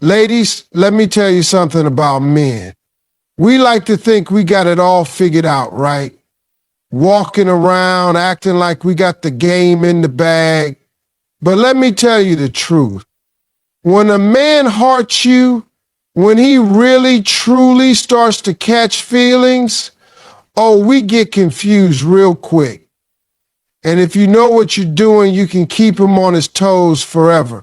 Ladies, let me tell you something about men. We like to think we got it all figured out, right? Walking around acting like we got the game in the bag. But let me tell you the truth. When a man hearts you, when he really truly starts to catch feelings, oh, we get confused real quick. And if you know what you're doing, you can keep him on his toes forever.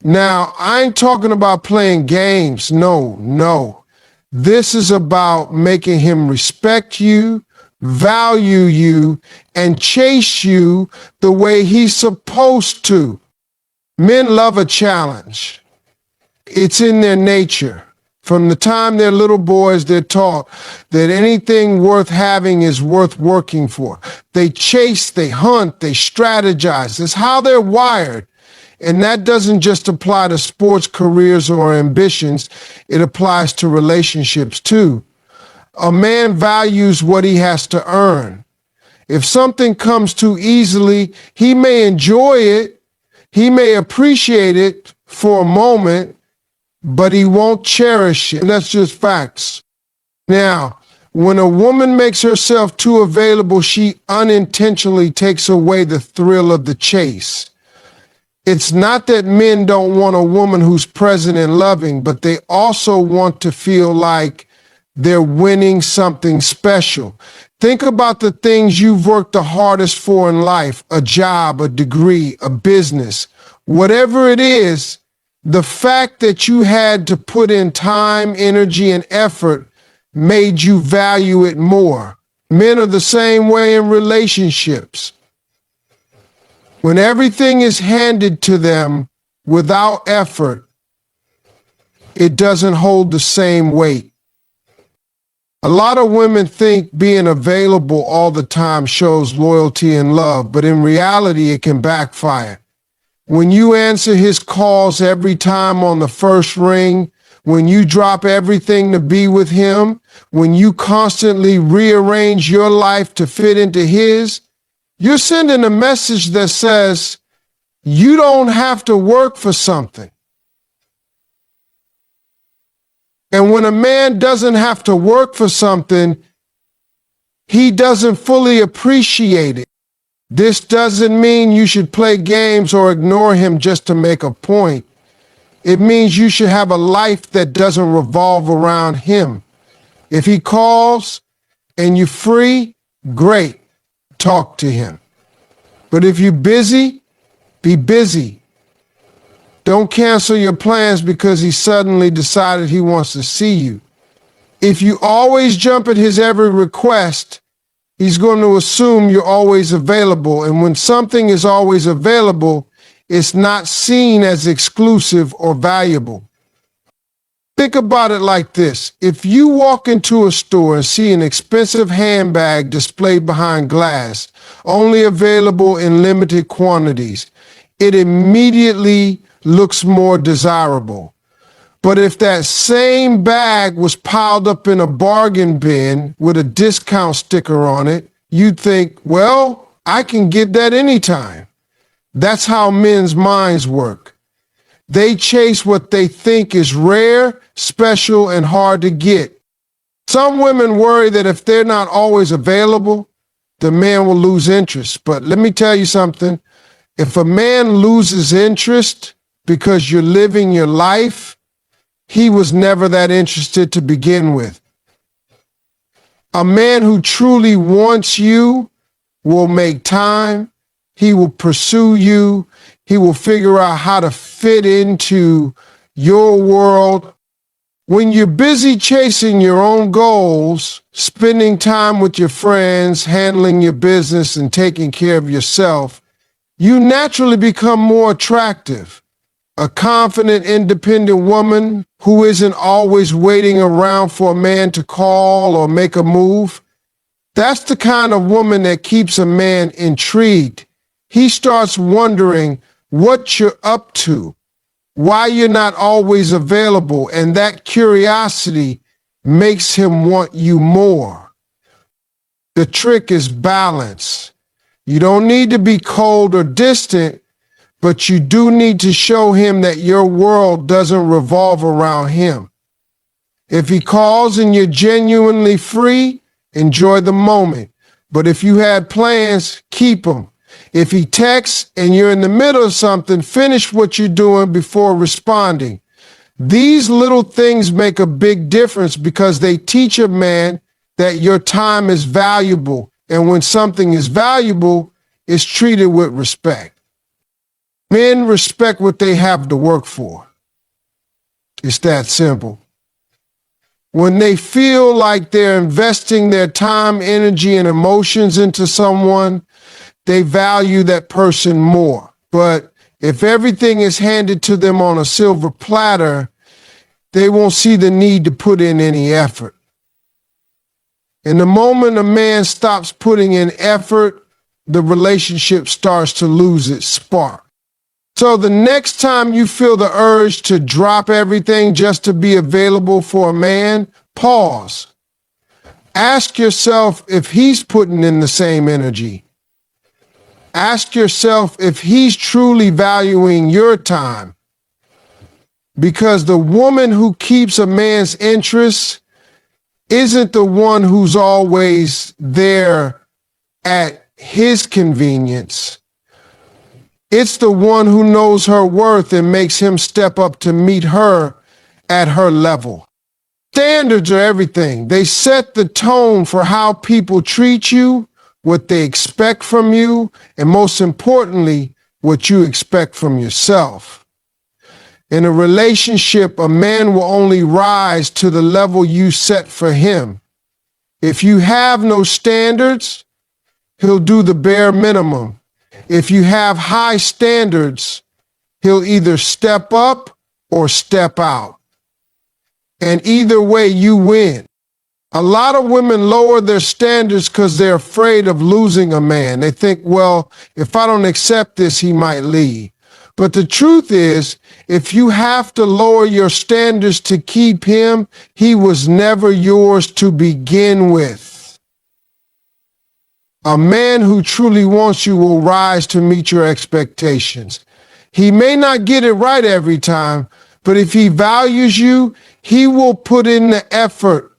Now, I ain't talking about playing games. No. This is about making him respect you, value you, and chase you the way he's supposed to. Men love a challenge. It's in their nature. From the time they're little boys, they're taught that anything worth having is worth working for. They chase, they hunt, they strategize. It's how they're wired. And that doesn't just apply to sports careers or ambitions. It applies to relationships too. A man values what he has to earn. If something comes too easily, he may enjoy it. He may appreciate it for a moment, but he won't cherish it. That's just facts. Now, when a woman makes herself too available, she unintentionally takes away the thrill of the chase. It's not that men don't want a woman who's present and loving, but they also want to feel like they're winning something special. Think about the things you've worked the hardest for in life, a job, a degree, a business, whatever it is. The fact that you had to put in time, energy, and effort made you value it more. Men are the same way in relationships. When everything is handed to them without effort, it doesn't hold the same weight. A lot of women think being available all the time shows loyalty and love, but in reality, it can backfire. When you answer his calls every time on the first ring, when you drop everything to be with him, when you constantly rearrange your life to fit into his, you're sending a message that says you don't have to work for something. And when a man doesn't have to work for something, he doesn't fully appreciate it. This doesn't mean you should play games or ignore him just to make a point. It means you should have a life that doesn't revolve around him. If he calls and you're free, great, talk to him. But if you're busy, be busy. Don't cancel your plans because he suddenly decided he wants to see you. If you always jump at his every request, he's going to assume you're always available. And when something is always available, it's not seen as exclusive or valuable. Think about it like this. If you walk into a store and see an expensive handbag displayed behind glass, only available in limited quantities, it immediately looks more desirable. But if that same bag was piled up in a bargain bin with a discount sticker on it, you'd think, well, I can get that anytime. That's how men's minds work. They chase what they think is rare, special, and hard to get. Some women worry that if they're not always available, the man will lose interest. But let me tell you something. If a man loses interest because you're living your life, he was never that interested to begin with. A man who truly wants you will make time. He will pursue you. He will figure out how to fit into your world. When you're busy chasing your own goals, spending time with your friends, handling your business, and taking care of yourself, you naturally become more attractive. A confident, independent woman who isn't always waiting around for a man to call or make a move, that's the kind of woman that keeps a man intrigued. He starts wondering what you're up to, why you're not always available, and that curiosity makes him want you more. The trick is balance. You don't need to be cold or distant, but you do need to show him that your world doesn't revolve around him. If he calls and you're genuinely free, enjoy the moment. But if you had plans, keep them. If he texts and you're in the middle of something, finish what you're doing before responding. These little things make a big difference because they teach a man that your time is valuable. And when something is valuable, it's treated with respect. Men respect what they have to work for. It's that simple. When they feel like they're investing their time, energy, and emotions into someone, they value that person more. But if everything is handed to them on a silver platter, they won't see the need to put in any effort. And the moment a man stops putting in effort, the relationship starts to lose its spark. So the next time you feel the urge to drop everything just to be available for a man, pause. Ask yourself if he's putting in the same energy. Ask yourself if he's truly valuing your time. Because the woman who keeps a man's interest isn't the one who's always there at his convenience. It's the one who knows her worth and makes him step up to meet her at her level. Standards are everything. They set the tone for how people treat you, what they expect from you, and most importantly, what you expect from yourself. In a relationship, a man will only rise to the level you set for him. If you have no standards, he'll do the bare minimum. If you have high standards, he'll either step up or step out. And either way, you win. A lot of women lower their standards because they're afraid of losing a man. They think, well, if I don't accept this, he might leave. But the truth is, if you have to lower your standards to keep him, he was never yours to begin with. A man who truly wants you will rise to meet your expectations. He may not get it right every time, but if he values you, he will put in the effort.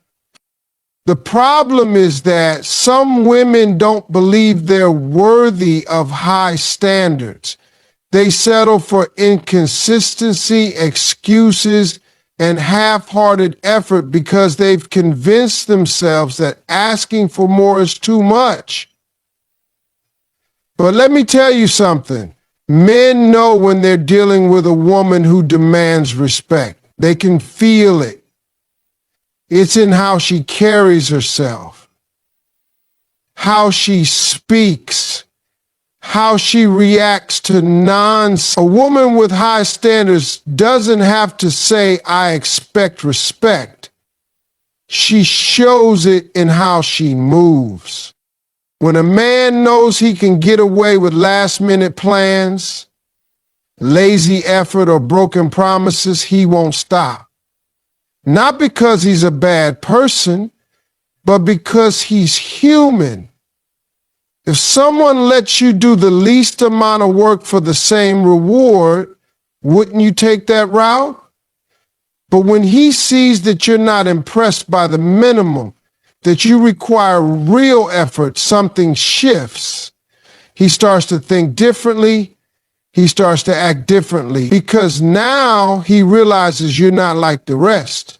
The problem is that some women don't believe they're worthy of high standards. They settle for inconsistency, excuses, and half-hearted effort because they've convinced themselves that asking for more is too much. But let me tell you something. Men know when they're dealing with a woman who demands respect. They can feel it. It's in how she carries herself, how she speaks, how she reacts to nonsense. A woman with high standards doesn't have to say, I expect respect. She shows it in how she moves. When a man knows he can get away with last-minute plans, lazy effort, or broken promises, he won't stop. Not because he's a bad person, but because he's human. If someone lets you do the least amount of work for the same reward, wouldn't you take that route? But when he sees that you're not impressed by the minimum, that you require real effort, something shifts. He starts to think differently. He starts to act differently because now he realizes you're not like the rest.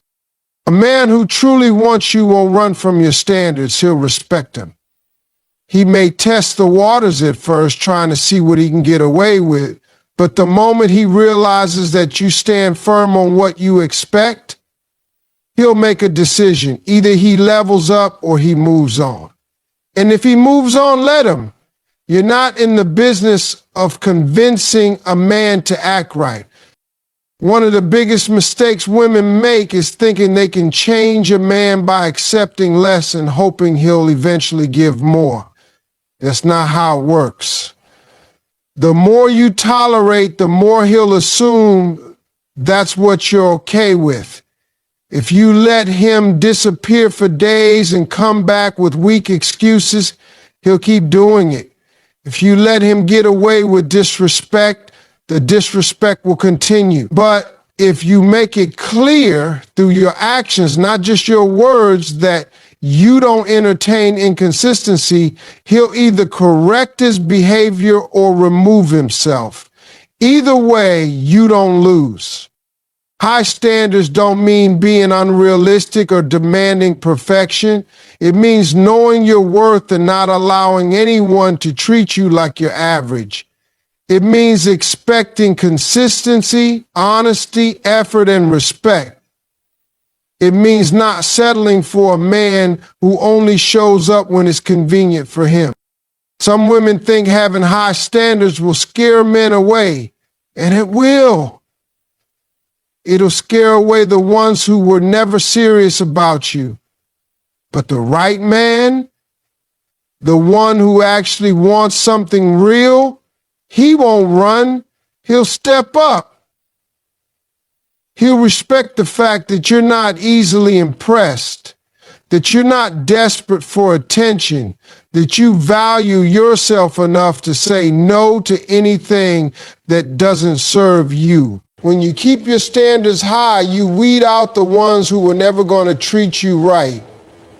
A man who truly wants you won't run from your standards. He'll respect them. He may test the waters at first, trying to see what he can get away with. But the moment he realizes that you stand firm on what you expect, he'll make a decision. Either he levels up or he moves on. And if he moves on, let him. You're not in the business of convincing a man to act right. One of the biggest mistakes women make is thinking they can change a man by accepting less and hoping he'll eventually give more. That's not how it works. The more you tolerate, the more he'll assume that's what you're okay with. If you let him disappear for days and come back with weak excuses, he'll keep doing it. If you let him get away with disrespect, the disrespect will continue. But if you make it clear through your actions, not just your words, that you don't entertain inconsistency, he'll either correct his behavior or remove himself. Either way, you don't lose. High standards don't mean being unrealistic or demanding perfection. It means knowing your worth and not allowing anyone to treat you like you're average. It means expecting consistency, honesty, effort, and respect. It means not settling for a man who only shows up when it's convenient for him. Some women think having high standards will scare men away, and it will. It'll scare away the ones who were never serious about you. But the right man, the one who actually wants something real, he won't run, he'll step up. He'll respect the fact that you're not easily impressed, that you're not desperate for attention, that you value yourself enough to say no to anything that doesn't serve you. When you keep your standards high, you weed out the ones who were never going to treat you right.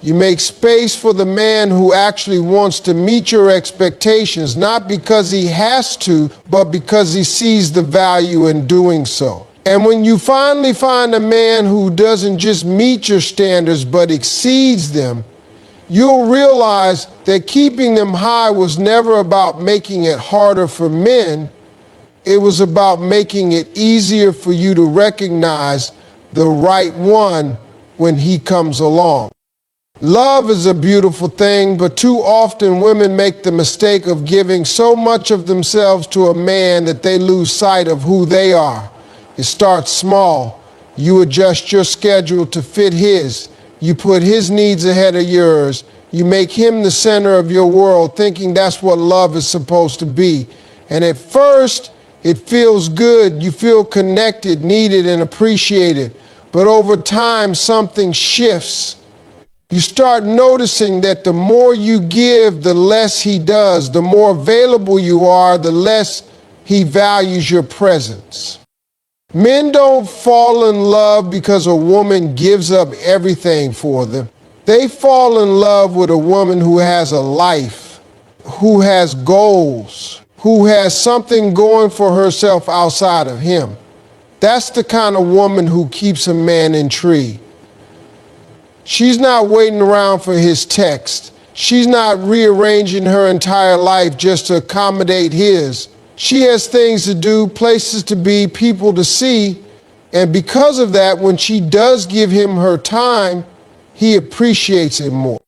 You make space for the man who actually wants to meet your expectations, not because he has to, but because he sees the value in doing so. And when you finally find a man who doesn't just meet your standards, but exceeds them, you'll realize that keeping them high was never about making it harder for men. It was about making it easier for you to recognize the right one when he comes along. Love is a beautiful thing, but too often women make the mistake of giving so much of themselves to a man that they lose sight of who they are. It starts small. You adjust your schedule to fit his. You put his needs ahead of yours. You make him the center of your world, thinking that's what love is supposed to be. And at first, it feels good. You feel connected, needed, and appreciated. But over time, something shifts. You start noticing that the more you give, the less he does. The more available you are, the less he values your presence. Men don't fall in love because a woman gives up everything for them. They fall in love with a woman who has a life, who has goals, who has something going for herself outside of him. That's the kind of woman who keeps a man intrigued. She's not waiting around for his text. She's not rearranging her entire life just to accommodate his. She has things to do, places to be, people to see, and because of that, when she does give him her time, he appreciates it more.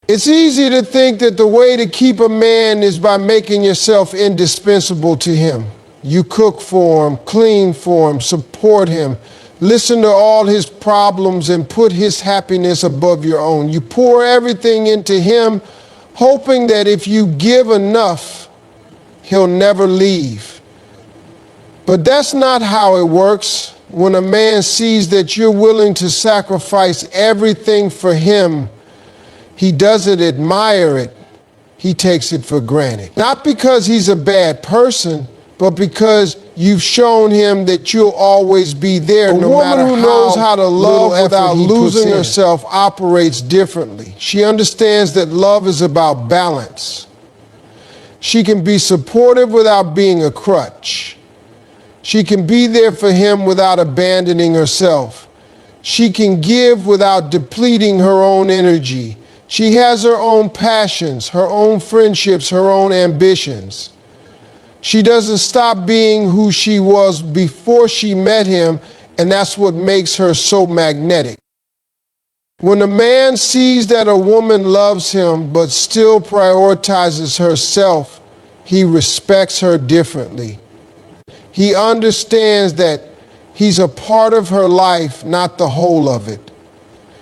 It's easy to think that the way to keep a man is by making yourself indispensable to him. You cook for him, clean for him, support him, listen to all his problems and put his happiness above your own. You pour everything into him, hoping that if you give enough, he'll never leave. But that's not how it works. When a man sees that you're willing to sacrifice everything for him, he doesn't admire it, he takes it for granted. Not because he's a bad person, but because you've shown him that you'll always be there no matter how. A woman who knows how to love without losing herself operates differently. She understands that love is about balance. She can be supportive without being a crutch. She can be there for him without abandoning herself. She can give without depleting her own energy. She has her own passions, her own friendships, her own ambitions. She doesn't stop being who she was before she met him, and that's what makes her so magnetic. When a man sees that a woman loves him but still prioritizes herself, he respects her differently. He understands that he's a part of her life, not the whole of it.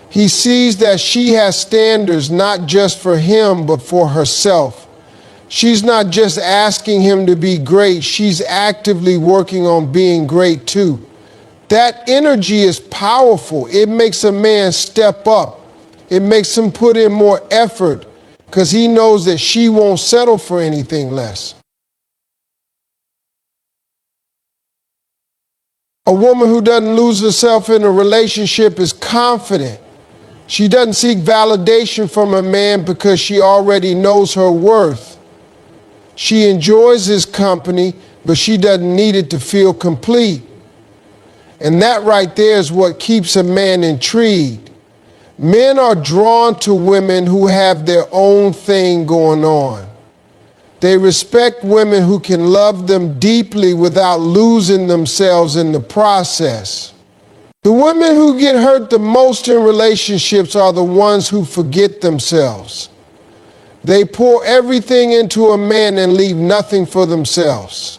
He sees that she has standards not just for him but for herself. She's not just asking him to be great, she's actively working on being great too. That energy is powerful. It makes a man step up. It makes him put in more effort because he knows that she won't settle for anything less. A woman who doesn't lose herself in a relationship is confident. She doesn't seek validation from a man because she already knows her worth. She enjoys his company, but she doesn't need it to feel complete. And that right there is what keeps a man intrigued. Men are drawn to women who have their own thing going on. They respect women who can love them deeply without losing themselves in the process. The women who get hurt the most in relationships are the ones who forget themselves. They pour everything into a man and leave nothing for themselves.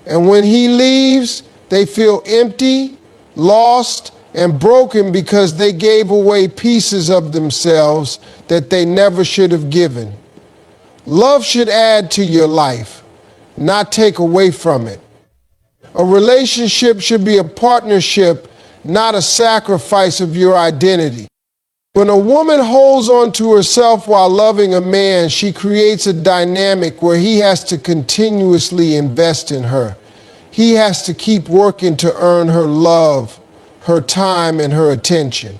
And when he leaves, they feel empty, lost, and broken because they gave away pieces of themselves that they never should have given. Love should add to your life, not take away from it. A relationship should be a partnership, not a sacrifice of your identity. When a woman holds on to herself while loving a man, she creates a dynamic where he has to continuously invest in her. He has to keep working to earn her love, her time, and her attention.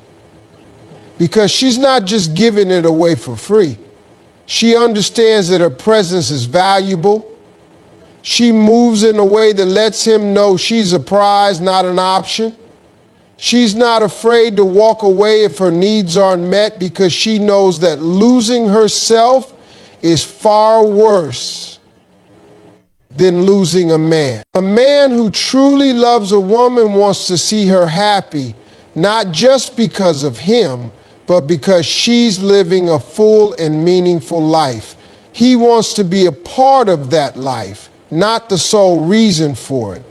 Because she's not just giving it away for free. She understands that her presence is valuable. She moves in a way that lets him know she's a prize, not an option. She's not afraid to walk away if her needs aren't met because she knows that losing herself is far worse than losing a man. A man who truly loves a woman wants to see her happy, not just because of him, but because she's living a full and meaningful life. He wants to be a part of that life, not the sole reason for it.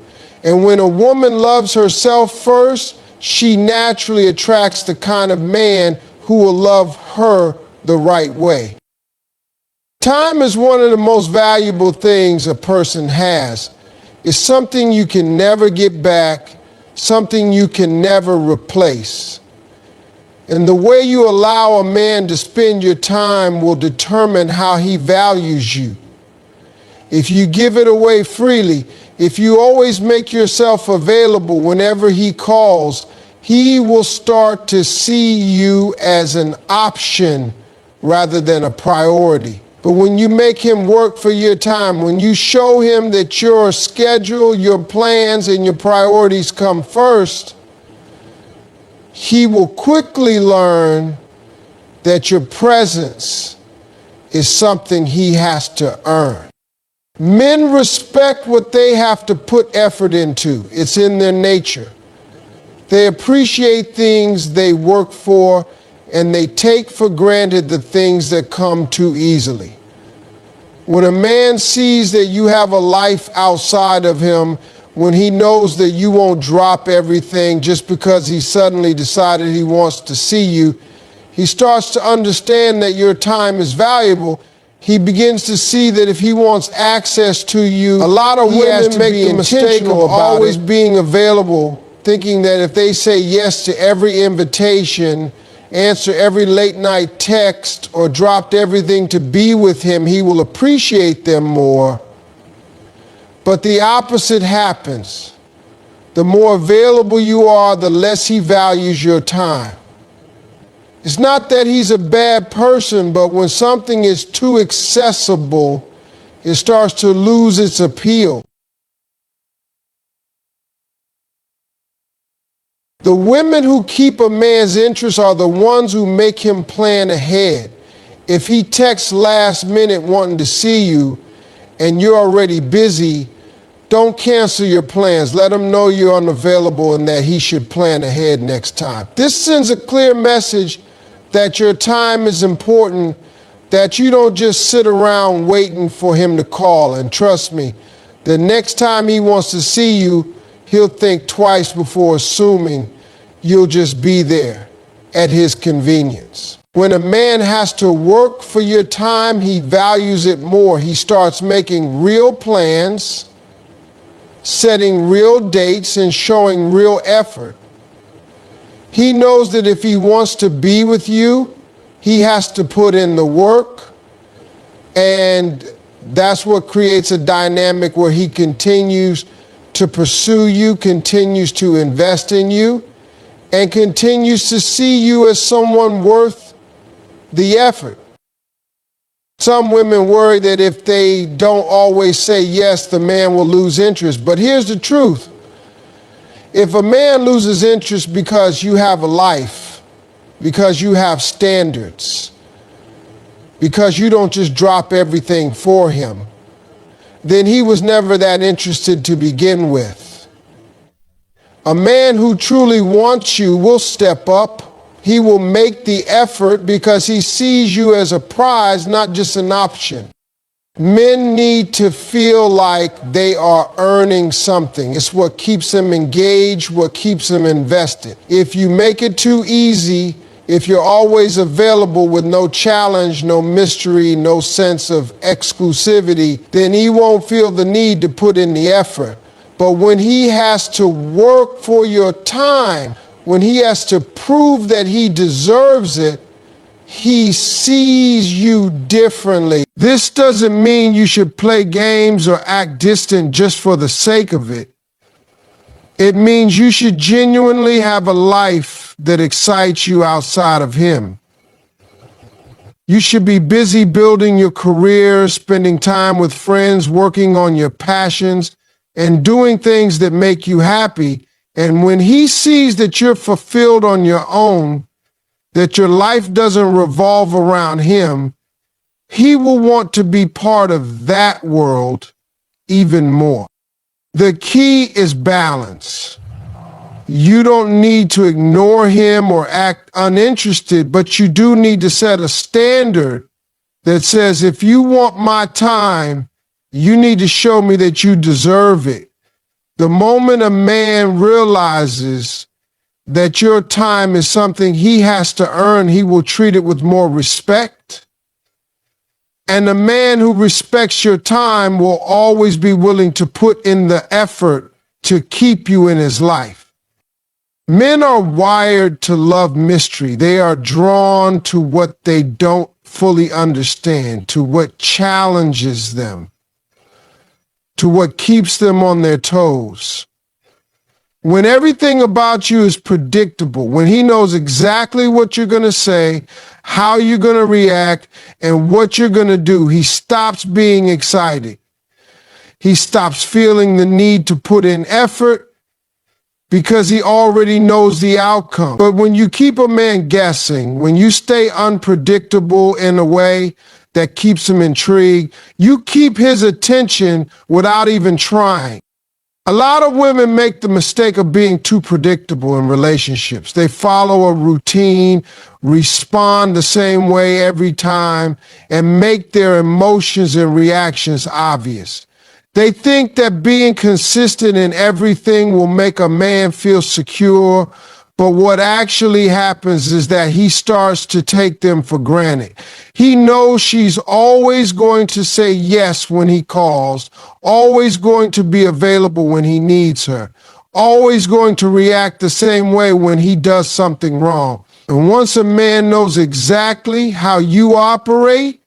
And when a woman loves herself first, she naturally attracts the kind of man who will love her the right way. Time is one of the most valuable things a person has. It's something you can never get back, something you can never replace. And the way you allow a man to spend your time will determine how he values you. If you give it away freely, if you always make yourself available whenever he calls, he will start to see you as an option rather than a priority. But when you make him work for your time, when you show him that your schedule, your plans, and your priorities come first, he will quickly learn that your presence is something he has to earn. Men respect what they have to put effort into. It's in their nature. They appreciate things they work for, and they take for granted the things that come too easily. When a man sees that you have a life outside of him, when he knows that you won't drop everything just because he suddenly decided he wants to see you, he starts to understand that your time is valuable. He begins to see that if he wants access to you, a lot of women make the mistake of always being available, thinking that if they say yes to every invitation, answer every late night text, or dropped everything to be with him, he will appreciate them more. But the opposite happens. The more available you are, the less he values your time. It's not that he's a bad person, but when something is too accessible, it starts to lose its appeal. The women who keep a man's interest are the ones who make him plan ahead. If he texts last minute wanting to see you and you're already busy, don't cancel your plans. Let him know you're unavailable and that he should plan ahead next time. This sends a clear message that your time is important, that you don't just sit around waiting for him to call. And trust me, the next time he wants to see you, he'll think twice before assuming you'll just be there at his convenience. When a man has to work for your time, he values it more. He starts making real plans, setting real dates, and showing real effort. He knows that if he wants to be with you, he has to put in the work, and that's what creates a dynamic where he continues to pursue you, continues to invest in you, and continues to see you as someone worth the effort. Some women worry that if they don't always say yes, the man will lose interest. But here's the truth. If a man loses interest because you have a life, because you have standards, because you don't just drop everything for him, then he was never that interested to begin with. A man who truly wants you will step up. He will make the effort because he sees you as a prize, not just an option. Men need to feel like they are earning something. It's what keeps them engaged, what keeps them invested. If you make it too easy, if you're always available with no challenge, no mystery, no sense of exclusivity, then he won't feel the need to put in the effort. But when he has to work for your time, when he has to prove that he deserves it, he sees you differently. This doesn't mean you should play games or act distant just for the sake of it. It means you should genuinely have a life that excites you outside of him. You should be busy building your career, spending time with friends, working on your passions, and doing things that make you happy. And when he sees that you're fulfilled on your own, that your life doesn't revolve around him, he will want to be part of that world even more. The key is balance. You don't need to ignore him or act uninterested, but you do need to set a standard that says, if you want my time, you need to show me that you deserve it. The moment a man realizes that your time is something he has to earn, he will treat it with more respect. And a man who respects your time will always be willing to put in the effort to keep you in his life. Men are wired to love mystery. They are drawn to what they don't fully understand, to what challenges them, to what keeps them on their toes. When everything about you is predictable, when he knows exactly what you're going to say, how you're going to react, and what you're going to do, he stops being excited. He stops feeling the need to put in effort because he already knows the outcome. But when you keep a man guessing, when you stay unpredictable in a way that keeps him intrigued, you keep his attention without even trying. A lot of women make the mistake of being too predictable in relationships. They follow a routine, respond the same way every time, and make their emotions and reactions obvious. They think that being consistent in everything will make a man feel secure, but what actually happens is that he starts to take them for granted. He knows she's always going to say yes when he calls, always going to be available when he needs her, always going to react the same way when he does something wrong. And once a man knows exactly how you operate,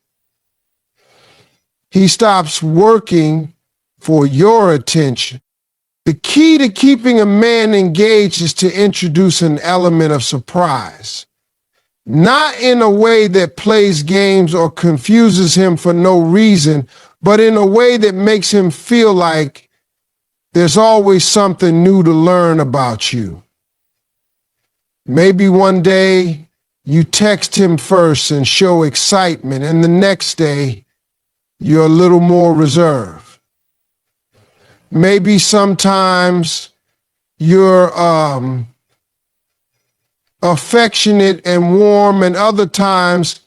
he stops working for your attention. The key to keeping a man engaged is to introduce an element of surprise. Not in a way that plays games or confuses him for no reason, but in a way that makes him feel like there's always something new to learn about you. Maybe one day you text him first and show excitement, and the next day you're a little more reserved. Maybe sometimes you're affectionate and warm, and other times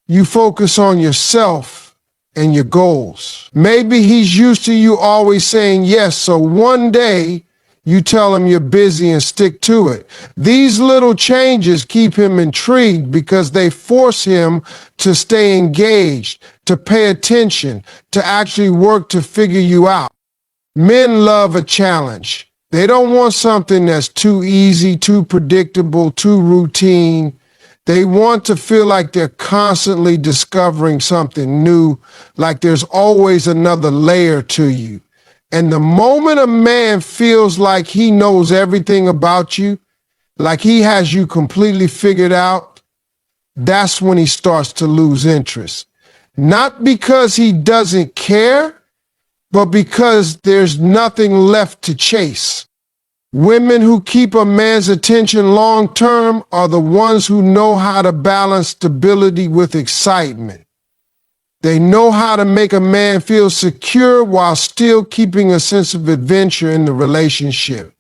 you focus on yourself and your goals. Maybe he's used to you always saying yes, so one day you tell him you're busy and stick to it. These little changes keep him intrigued because they force him to stay engaged, to pay attention, to actually work to figure you out. Men love a challenge. They don't want something that's too easy, too predictable, too routine. They want to feel like they're constantly discovering something new, like there's always another layer to you. And the moment a man feels like he knows everything about you, like he has you completely figured out, that's when he starts to lose interest. Not because he doesn't care, but because there's nothing left to chase. Women who keep a man's attention long term are the ones who know how to balance stability with excitement. They know how to make a man feel secure while still keeping a sense of adventure in the relationship.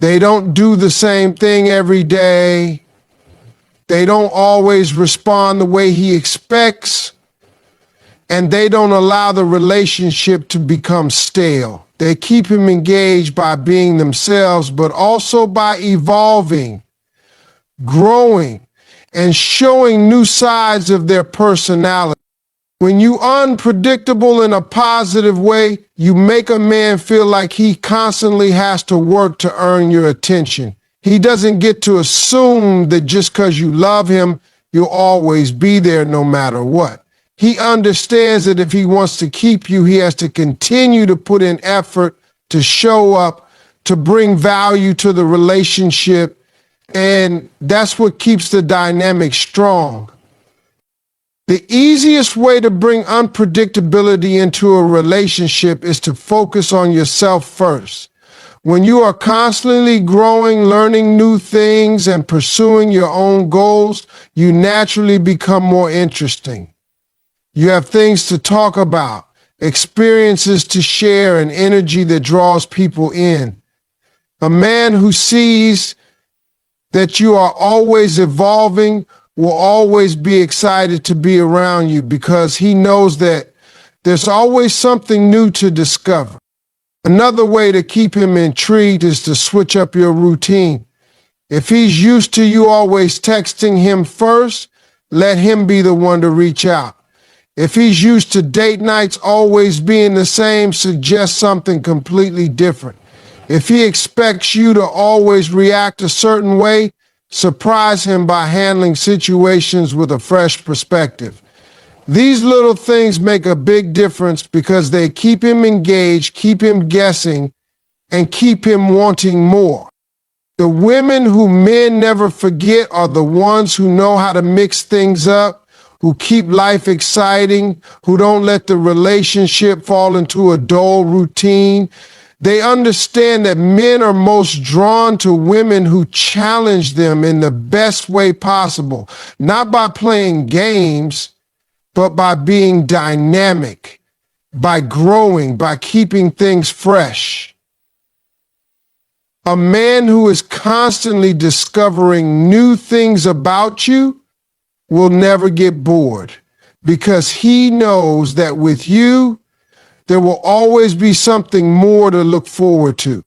They don't do the same thing every day. They don't always respond the way he expects. And they don't allow the relationship to become stale. They keep him engaged by being themselves, but also by evolving, growing, and showing new sides of their personality. When you're unpredictable in a positive way, you make a man feel like he constantly has to work to earn your attention. He doesn't get to assume that just because you love him, you'll always be there no matter what. He understands that if he wants to keep you, he has to continue to put in effort, to show up, to bring value to the relationship. And that's what keeps the dynamic strong. The easiest way to bring unpredictability into a relationship is to focus on yourself first. When you are constantly growing, learning new things, and pursuing your own goals, you naturally become more interesting. You have things to talk about, experiences to share, and energy that draws people in. A man who sees that you are always evolving will always be excited to be around you because he knows that there's always something new to discover. Another way to keep him intrigued is to switch up your routine. If he's used to you always texting him first, let him be the one to reach out. If he's used to date nights always being the same, suggest something completely different. If he expects you to always react a certain way, surprise him by handling situations with a fresh perspective. These little things make a big difference because they keep him engaged, keep him guessing, and keep him wanting more. The women who men never forget are the ones who know how to mix things up, who keep life exciting, who don't let the relationship fall into a dull routine. They understand that men are most drawn to women who challenge them in the best way possible, not by playing games, but by being dynamic, by growing, by keeping things fresh. A man who is constantly discovering new things about you will never get bored because he knows that with you, there will always be something more to look forward to.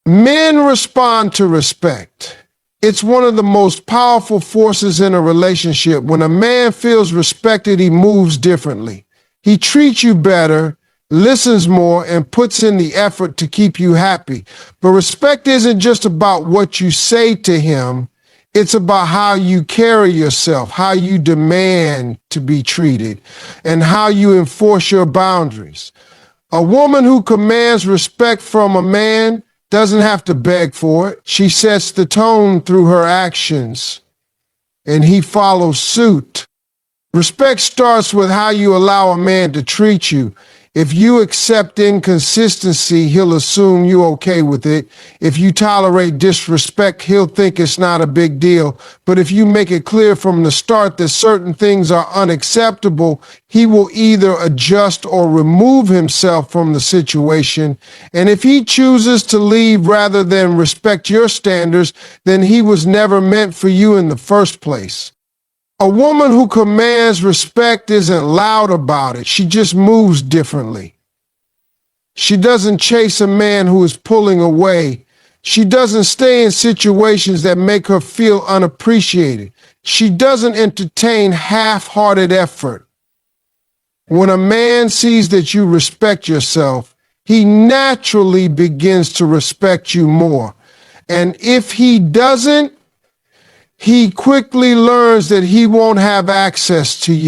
Men respond to respect. It's one of the most powerful forces in a relationship. When a man feels respected, he moves differently. He treats you better, listens more, and puts in the effort to keep you happy. But respect isn't just about what you say to him. It's about how you carry yourself, how you demand to be treated, and how you enforce your boundaries. A woman who commands respect from a man doesn't have to beg for it. She sets the tone through her actions, and he follows suit. Respect starts with how you allow a man to treat you. If you accept inconsistency, he'll assume you're okay with it. If you tolerate disrespect, he'll think it's not a big deal. But if you make it clear from the start that certain things are unacceptable, he will either adjust or remove himself from the situation. And if he chooses to leave rather than respect your standards, then he was never meant for you in the first place. A woman who commands respect isn't loud about it. She just moves differently. She doesn't chase a man who is pulling away. She doesn't stay in situations that make her feel unappreciated. She doesn't entertain half-hearted effort. When a man sees that you respect yourself, he naturally begins to respect you more. And if he doesn't, he quickly learns that he won't have access to you.